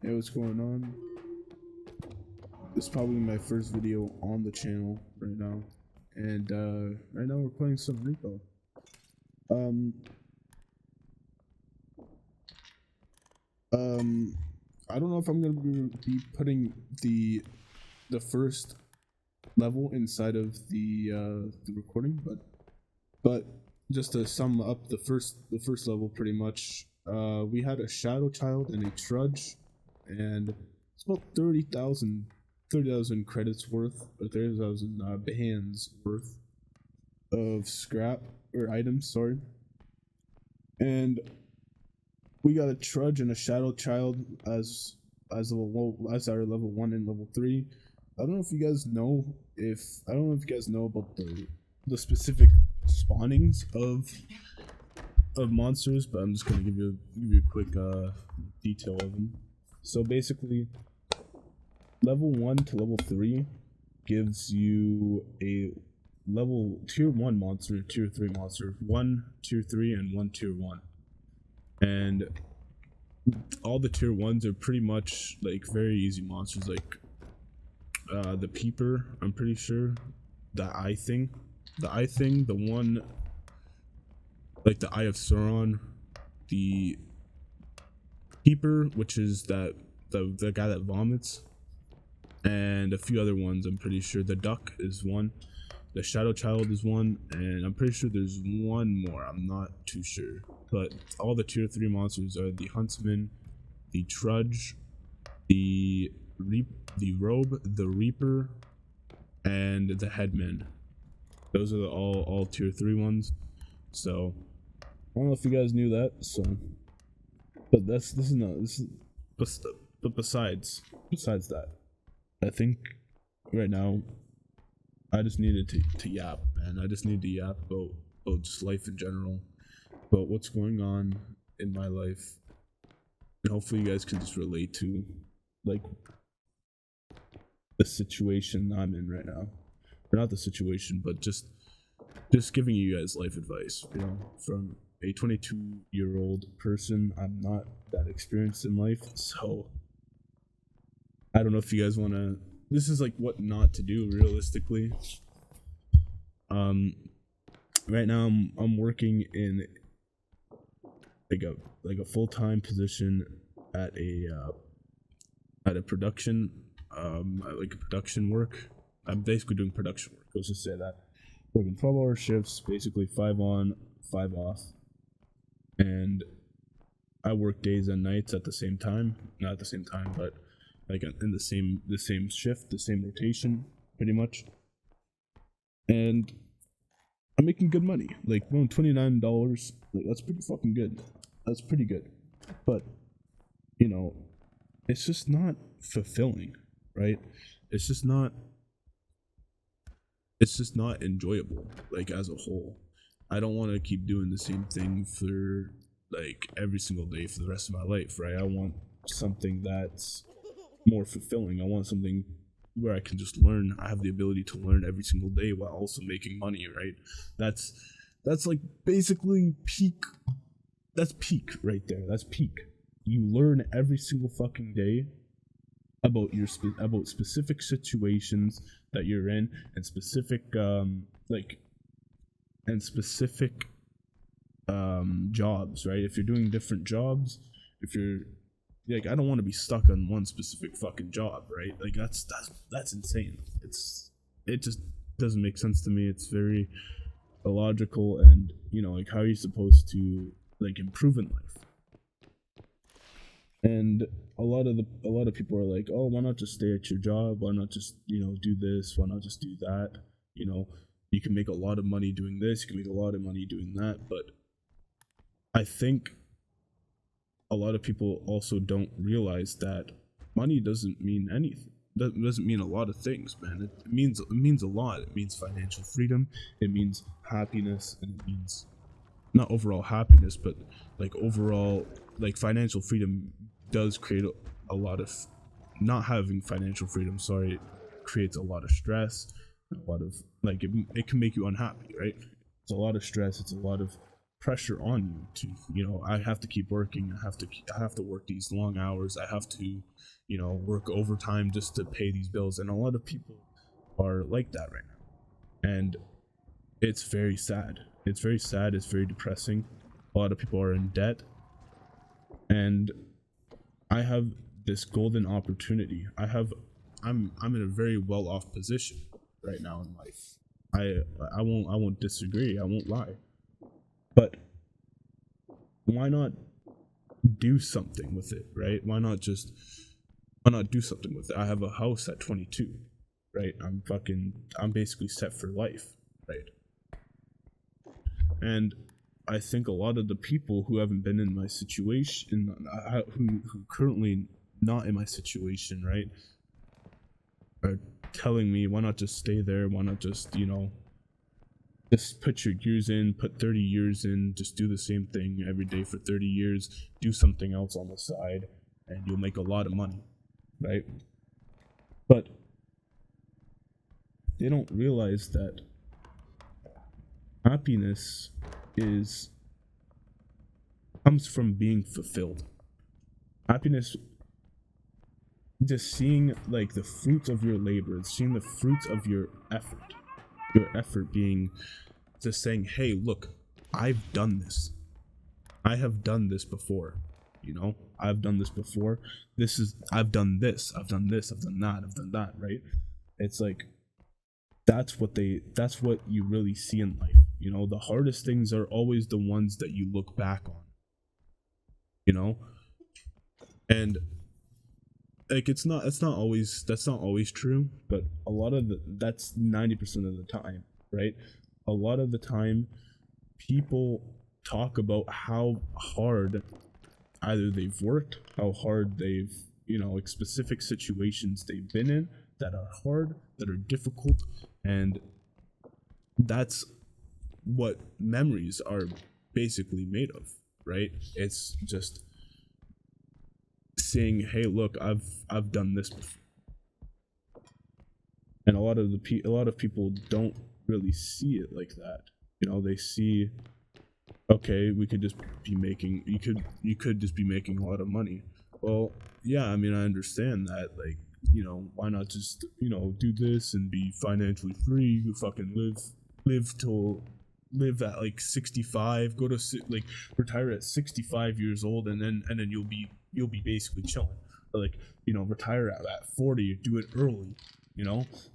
Hey, what's going on? This is probably my first video on the channel right now, and right now we're playing some Repo. Um, I don't know if I'm gonna be putting the first level inside of the recording, but just to sum up the first level, pretty much, we had a Shadow Child and a Trudge, and it's about 30,000 credits worth, or 30,000 bands worth of scrap or items, sorry. And we got a Trudge and a Shadow Child as our level 1 and level 3. I don't know if you guys know about the specific spawnings of monsters, but I'm just gonna give you a quick detail of them. So basically, level 1 to level 3 gives you a level tier 1 monster, tier 3 monster, 1 tier 3 and 1 tier 1. And all the tier 1s are pretty much like very easy monsters, like the Peeper, I'm pretty sure, the eye thing, the one like the Eye of Sauron, the Peeper, which is the guy that vomits, and a few other ones. I'm pretty sure the Duck is one, the Shadow Child is one, and I'm pretty sure there's one more, I'm not too sure. But all the tier 3 monsters are the Huntsman, the Trudge, the Robe, the Reaper, and the Headman. Those are all tier 3 ones. So I don't know if you guys knew that. So, but but besides that, I think right now I just needed to yap, man. I just need to yap about just life in general, about what's going on in my life, and hopefully you guys can just relate to like the situation I'm in right now, or not the situation, but just giving you guys life advice, you know, from a 22-year-old person. I'm not that experienced in life, so I don't know if you guys want to. This is like what not to do realistically. Right now I'm working in like a full-time position at a production, like production work. I'm basically doing production work. Let's just say that. Working 12-hour shifts, basically 5 on, 5 off, and I work days and nights at the same time. Not at the same time, but like in the same shift, the same rotation, pretty much. And I'm making good money, like $29. Like, that's pretty fucking good. That's pretty good. But you know, it's just not fulfilling, right? It's just not enjoyable, like, as a whole. I don't want to keep doing the same thing for like every single day for the rest of my life, right? I want something that's more fulfilling. I want something where I can just learn. I have the ability to learn every single day while also making money, right? That's like basically peak. That's peak right there. That's peak. You learn every single fucking day about about specific situations that you're in, and specific jobs, right? If you're doing different jobs, if you're like, I don't want to be stuck on one specific fucking job, right? Like, that's insane. It just doesn't make sense to me. It's very illogical, and you know, like, how are you supposed to like improve in life? And a lot of people are like, oh, why not just stay at your job? Why not just, you know, do this? Why not just do that? You know, you can make a lot of money doing this, you can make a lot of money doing that. But I think a lot of people also don't realize that money doesn't mean anything. That doesn't mean a lot of things, man. It means a lot. It means financial freedom, it means happiness, and it means not overall happiness, but like overall, like, financial freedom does create a lot of, not having financial freedom, sorry, creates a lot of stress, a lot of like, it can make you unhappy, right? It's a lot of stress, it's a lot of pressure on you to, I have to keep working. I have to work these long hours. I have to, work overtime just to pay these bills. And a lot of people are like that right now. And it's very sad. It's very sad. It's very depressing. A lot of people are in debt. And I have this golden opportunity. I'm in a very well off position right now in life. I won't disagree. I won't lie. But why not do something with it, right? Why not do something with it? I have a house at 22, right? I'm basically set for life, right? And I think a lot of the people who haven't been in my situation, who currently not in my situation, right, are telling me, why not just stay there? Why not just, just put your years in, put 30 years in, just do the same thing every day for 30 years, do something else on the side, and you'll make a lot of money, right? But they don't realize that happiness comes from being fulfilled. Happiness, just seeing like the fruits of your labor, seeing the fruits of your effort being just saying, hey, look, I've done this. I have done this before. I've done this before. I've done this, I've done this, I've done that, I've done that, right? It's like, that's what you really see in life. The hardest things are always the ones that you look back on. And like that's not always true, but a lot of that's 90% of the time, right? A lot of the time people talk about how hard either they've worked, how hard they've, like specific situations they've been in that are hard, that are difficult, and that's what memories are basically made of, right? It's just saying, hey, look, I've done this before. And a lot of people don't really see it like that. They see, okay, we could just be making, you could just be making a lot of money. Well, yeah, I mean, I understand that, like, why not just, do this and be financially free? You fucking live at like 65, go to like retire at 65 years old, and then you'll be basically chilling. Or like, retire at 40, do it early,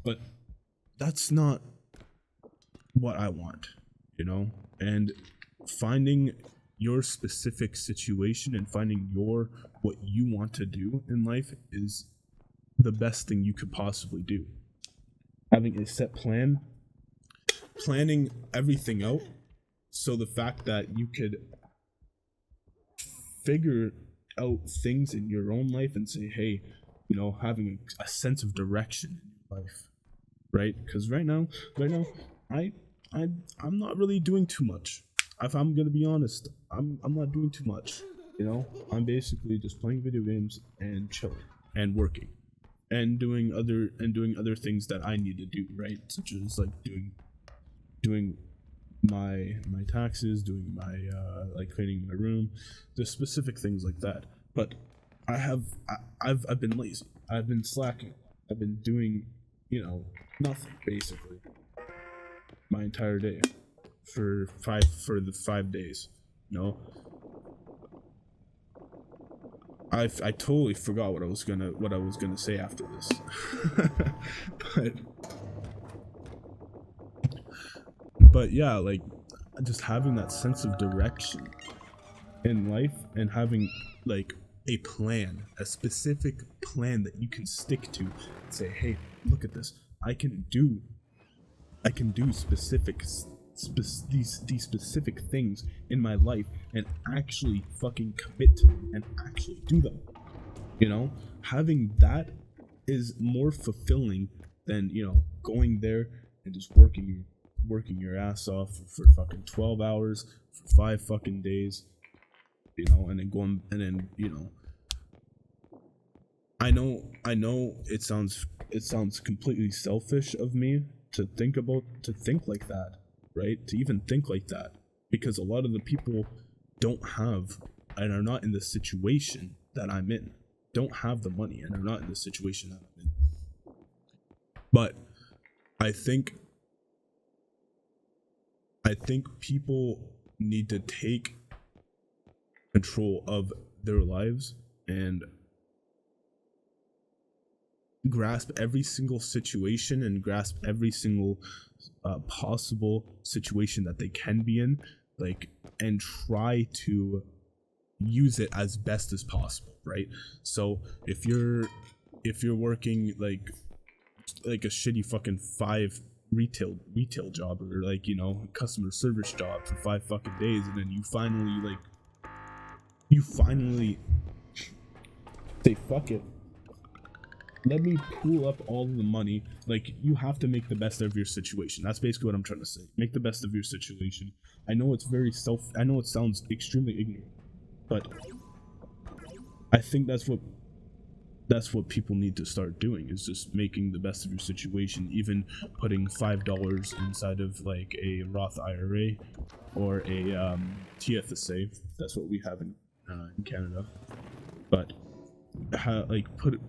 but that's not what I want, and finding your specific situation and finding what you want to do in life is the best thing you could possibly do. Having a set plan, planning everything out, so the fact that you could figure out things in your own life and say, hey, having a sense of direction in your life, right? Because right now I'm not really doing too much. If I'm gonna be honest, I'm not doing too much. I'm basically just playing video games and chilling and working and doing other things that I need to do, right? Such as like doing my taxes, doing my like cleaning my room, just specific things like that. But I've been lazy. I've been slacking. I've been doing nothing basically my entire day for the 5 days. I totally forgot what I was gonna say after this. but yeah, like just having that sense of direction in life and having like a plan, a specific plan that you can stick to and say, hey, look at this, I can do these specific things in my life and actually fucking commit to them and actually do them. Having that is more fulfilling than going there and just working your ass off for fucking 12 hours for 5 fucking days, and then going, and then I know it sounds completely selfish of me to think like that, right? To even think like that, because a lot of the people don't have and are not in the situation that I'm in, don't have the money and are not in the situation that I'm in. But I think people need to take control of their lives and grasp every single situation and grasp every single possible situation that they can be in, like, and try to use it as best as possible, right? So if you're working like a shitty fucking 5 retail job, or like, you know, customer service job for 5 fucking days, and then you finally say, fuck it, let me pool up all of the money. Like, you have to make the best of your situation. That's basically what I'm trying to say. Make the best of your situation. I know it's I know it sounds extremely ignorant, but I think that's what people need to start doing, is just making the best of your situation. Even putting $5 inside of like a Roth IRA or a TFSA. That's what we have in Canada. But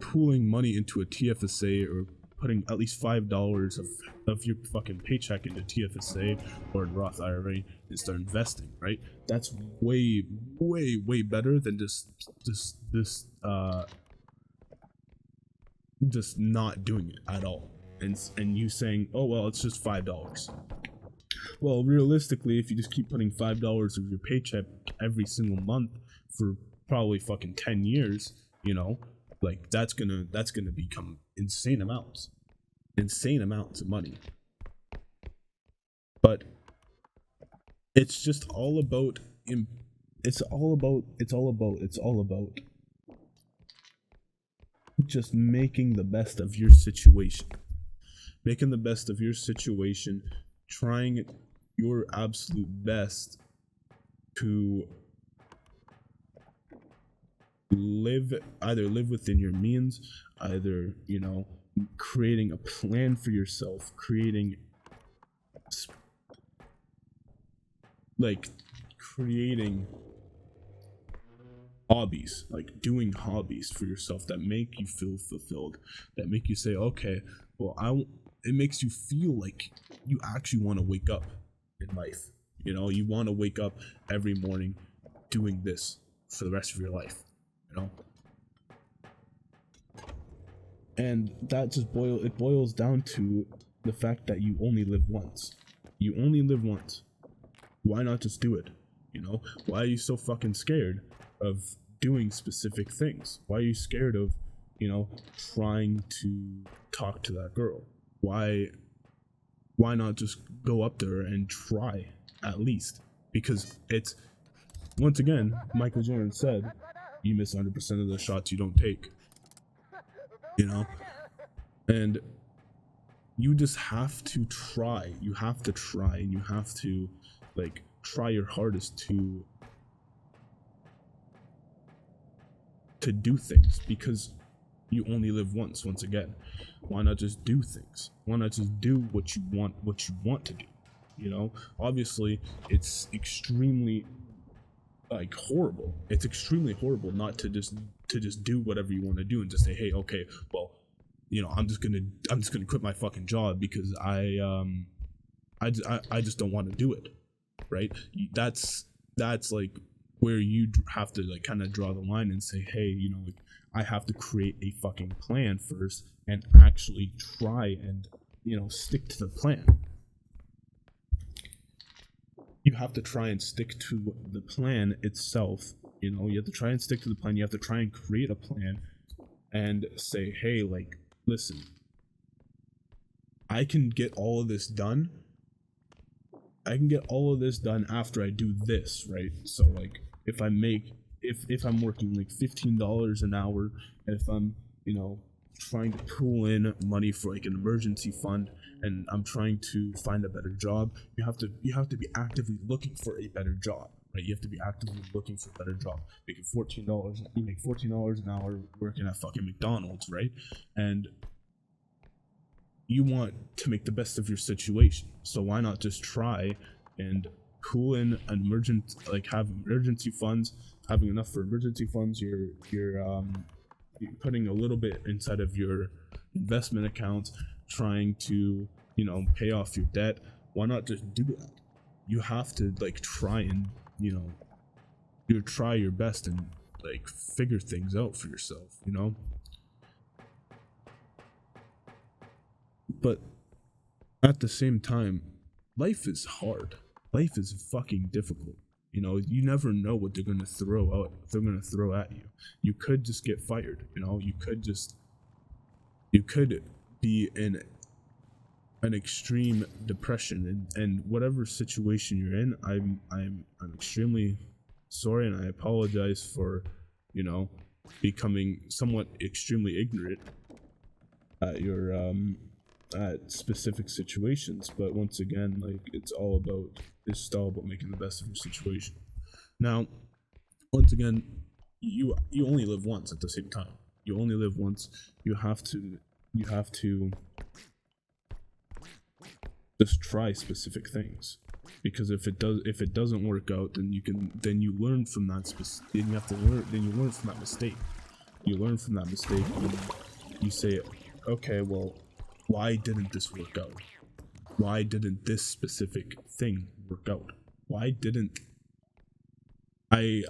pooling money into a TFSA, or putting at least $5 of your fucking paycheck into TFSA or Roth IRA and start investing, right? That's way better than just not doing it at all, and you saying, oh well, it's just $5. Well, realistically, if you just keep putting $5 of your paycheck every single month for probably fucking 10 years, you know, like, that's gonna become insane amounts of money. But it's just all about just making the best of your situation. Trying your absolute best to either live within your means, either, you know, creating a plan for yourself, creating hobbies, like doing hobbies for yourself that make you feel fulfilled, that make you say, okay, well, it makes you feel like you actually want to wake up in life. You know, you want to wake up every morning doing this for the rest of your life, you know? And that just boils down to the fact that you only live once. Why not just do it? You know, why are you so fucking scared of doing specific things? Why are you scared of, you know, trying to talk to that girl? Why not just go up there and try, at least? Because it's, once again, Michael Jordan said, you miss 100% of the shots you don't take. You know? And you just have to try. You have to try, and you have to, like, try your hardest to do things, because you only live once. Once again, why not just do things? Why not just do what you want to do? You know, obviously it's extremely horrible. It's extremely horrible not to just do whatever you want to do and just say, hey, okay, well, you know, I'm just gonna quit my fucking job because I just don't want to do it, right? That's like where you have to, like, kind of draw the line and say, hey, you know, like, I have to create a fucking plan first and actually try and, you know, stick to the plan. You have to try and stick to the plan itself. You know, you have to try and stick to the plan. You have to try and create a plan and say, hey, like, listen, I can get all of this done. After I do this, right? So, like, if I'm working like $15 an hour, and if I'm, you know, trying to pool in money for like an emergency fund, and I'm trying to find a better job, you have to be actively looking for a better job, right? You have to be actively looking for a better job. Making $14, you make $14 an hour working at fucking McDonald's, right? And you want to make the best of your situation, so why not just try and pool in an have emergency funds, having enough for emergency funds. You're putting a little bit inside of your investment accounts, trying to, pay off your debt. Why not just do that? You have to like try and, you try your best and like figure things out for yourself, but at the same time, life is hard. Life is fucking difficult. You never know what they're gonna throw at you. You could just get fired. You could be in an extreme depression, and whatever situation you're in, I'm extremely sorry, and I apologize for, becoming somewhat extremely ignorant at your at specific situations. But once again, like, it's just all about making the best of your situation. Now, once again, you only live once. At the same time, you only live once. You have to just try specific things, because if it doesn't work out, then you learn from that then you learn from that mistake. You learn from that mistake, and you say, okay, well, why didn't this work out? Why didn't this specific thing work out? Why didn't I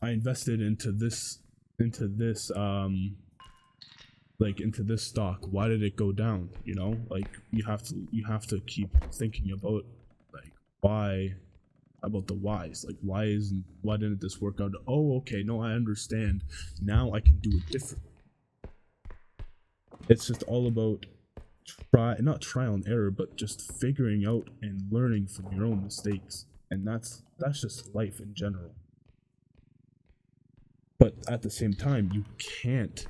invested into this stock? Why did it go down? Like, you have to keep thinking about, like, about the whys. Like, why didn't this work out? Oh, okay, no, I understand. Now I can do it differently. It's just all about not trial and error, but just figuring out and learning from your own mistakes. And that's just life in general. But at the same time, you can't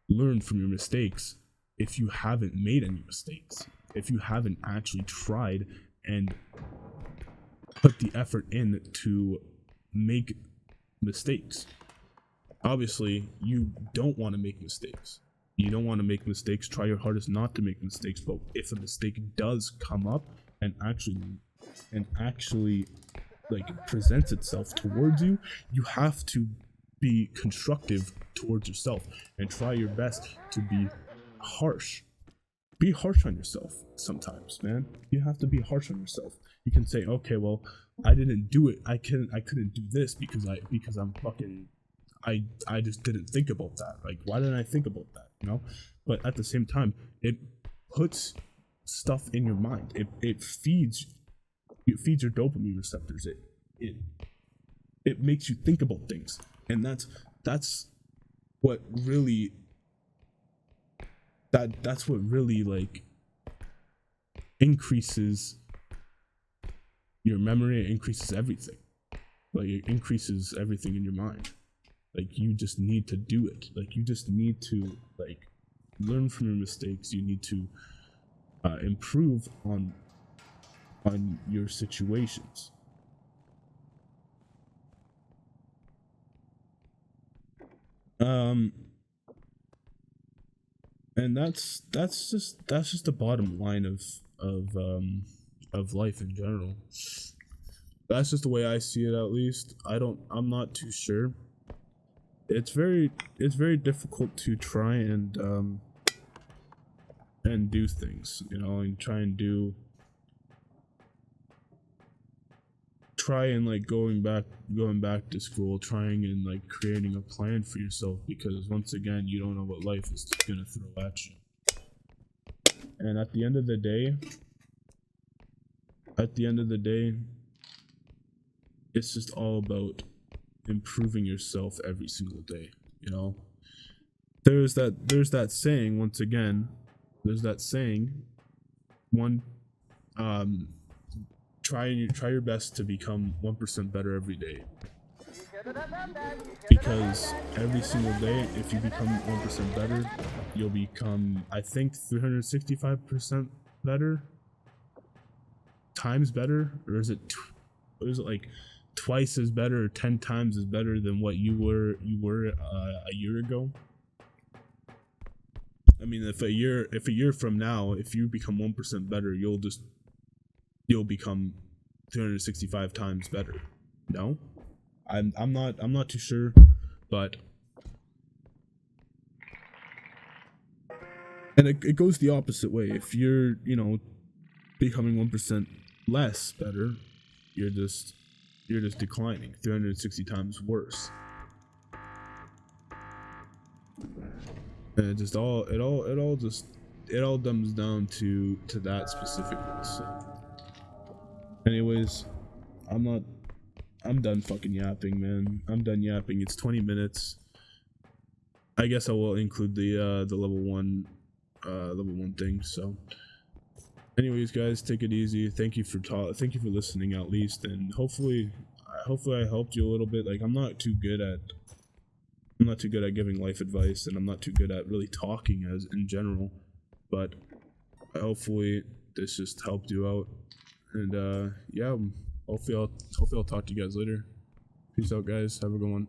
learn from your mistakes if you haven't made any mistakes, if you haven't actually tried and put the effort in to make mistakes. Obviously, you don't want to make mistakes. You don't want to make mistakes. Try your hardest not to make mistakes. But if a mistake does come up and actually like presents itself towards you, you have to be constructive towards yourself and try your best to be harsh. Be harsh on yourself sometimes, man. You have to be harsh on yourself. You can say, okay, well, I didn't do it. I couldn't do this because I'm fucking, I just didn't think about that. Like, why didn't I think about that? But at the same time, it puts stuff in your mind. It feeds your dopamine receptors. It makes you think about things, and that's what really like increases your memory. It increases everything. Like, it increases everything in your mind. Like, you just need to do it. Like, you just need to, like, learn from your mistakes. You need to improve on your situations. And that's just the bottom line of life in general. That's just the way I see it, at least. I'm not too sure. It's very difficult to try and do things, and try and like going back to school, trying and like creating a plan for yourself, because once again, you don't know what life is gonna throw at you. And at the end of the day, it's just all about improving yourself every single day. There's that saying, once again, try your best to become 1% better every day, because every single day, if you become 1% better, you'll become, I think, 365% better, times better, or is it like twice as better, or 10 times as better than what you were a year ago? I mean, if a year from now, if you become 1% better, you'll just you'll become 365 times better. No, I'm not too sure, but and it goes the opposite way. If you're, you know, becoming 1% less better, you're just declining 360 times worse. And it all dumbs down to that specifically. So anyways, I'm done fucking yapping, man. I'm done yapping. It's 20 minutes. I guess I will include the level 1 thing. So anyways, guys, take it easy. Thank you for listening at least, and hopefully I helped you a little bit. Like I'm not too good at giving life advice, and I'm not too good at really talking as in general, but hopefully this just helped you out. And yeah, hopefully I'll talk to you guys later. Peace out, guys. Have a good one.